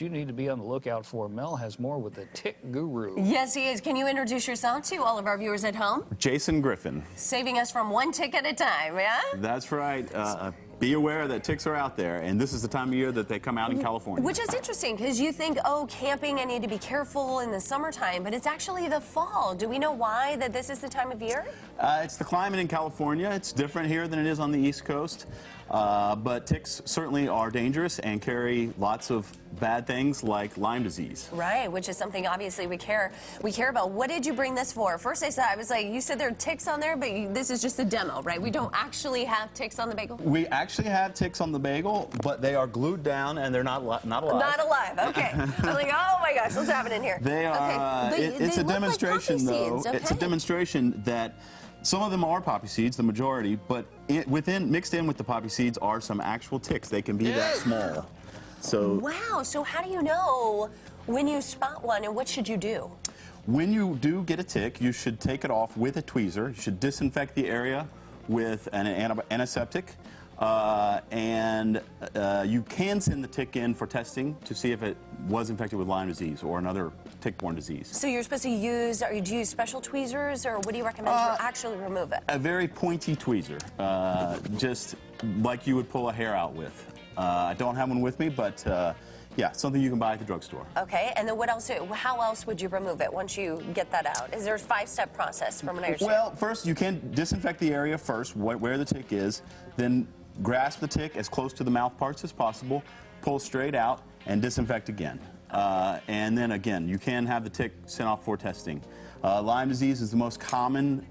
you need to be on the lookout for. Mel has more with the tick guru. Yes, he is. Can you introduce yourself to all of our viewers at home? Jason Griffin. Saving us from one tick at a time, yeah? That's right. Be aware that ticks are out there, and this is the time of year that they come out in California. Which is interesting, because you think, oh, camping, I need to be careful in the summertime, but it's actually the fall. Do we know why that this is the time of year? It's the climate in California. It's different here than it is on the East Coast. But ticks certainly are dangerous and carry lots of bad things like Lyme disease. Right, which is something obviously we care about. What did you bring this for? First I was like, you said there are ticks on there, but this is just a demo, right? We don't actually have ticks on the bagel? We actually have ticks on the bagel, but they are glued down and they're not alive. Not alive, okay. I'm like, oh my gosh, what's happening here? They are, okay. it's a demonstration though. Okay. It's a demonstration that some of them are poppy seeds, the majority, but mixed in with the poppy seeds are some actual ticks. They can be that small. So wow, so how do you know when you spot one and what should you do? When you do get a tick, you should take it off with a tweezer. You should disinfect the area with an antiseptic. You can send the tick in for testing to see if it was infected with Lyme disease or another tick-borne disease. So you're supposed to use, do you use special tweezers, or what do you recommend to actually remove it? A very pointy tweezer, just like you would pull a hair out with. I don't have one with me, but yeah, something you can buy at the drugstore. Okay, and then what else? How else would you remove it once you get that out? Is there a 5-step process from what I understand? Well, first you can disinfect the area first, where the tick is, then grasp the tick as close to the mouth parts as possible, pull straight out, and disinfect again. And then again, you can have the tick sent off for testing. Lyme disease is the most common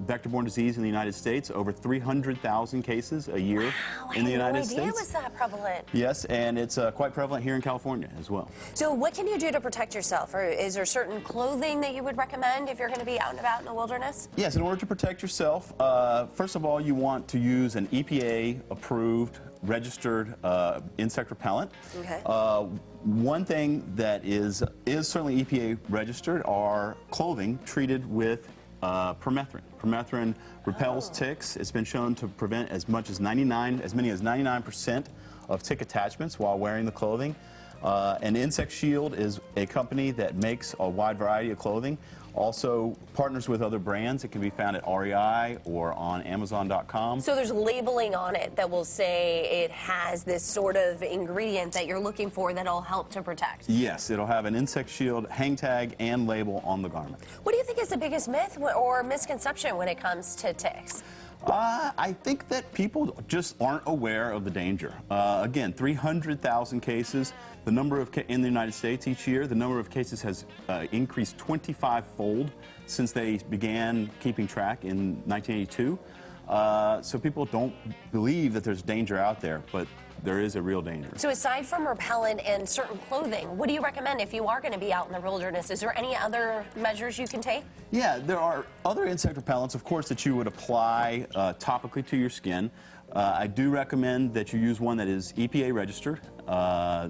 vector-borne disease in the United States. Over 300,000 cases a year in the United States. I had no idea it was that prevalent. Yes, and it's quite prevalent here in California as well. So what can you do to protect yourself? Or is there certain clothing that you would recommend if you're going to be out and about in the wilderness? Yes, in order to protect yourself, first of all, you want to use an EPA-approved, registered insect repellent. Okay. One thing that is certainly EPA registered are clothing treated with permethrin. Permethrin repels ticks. It's been shown to prevent as many as 99% of tick attachments while wearing the clothing. And Insect Shield is a company that makes a wide variety of clothing. Also partners with other brands. It can be found at REI or on Amazon.com. So there's labeling on it that will say it has this sort of ingredient that you're looking for that'll help to protect. Yes, it'll have an Insect Shield hang tag and label on the garment. What do you think is the biggest myth or misconception when it comes to ticks? I think that people just aren't aware of the danger. Again, 300,000 cases. The number in the United States each year, the number of cases has increased 25-fold since they began keeping track in 1982. So people don't believe that there's danger out there, but there is a real danger. So aside from repellent and certain clothing, what do you recommend if you are going to be out in the wilderness? Is there any other measures you can take? Yeah, there are other insect repellents, of course, that you would apply topically to your skin. I do recommend that you use one that is EPA registered.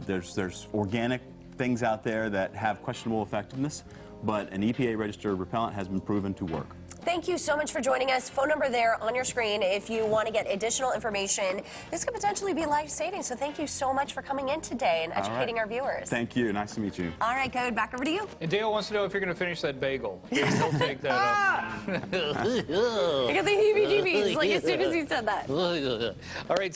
There's organic things out there that have questionable effectiveness, but an EPA registered repellent has been proven to work. Thank you so much for joining us. Phone number there on your screen if you want to get additional information. This could potentially be life-saving, so thank you so much for coming in today and educating our viewers. Thank you. Nice to meet you. All right, Code, back over to you. And Dale wants to know if you're going to finish that bagel. He'll take that up. I got the heebie-jeebies, like as soon as he said that. All right.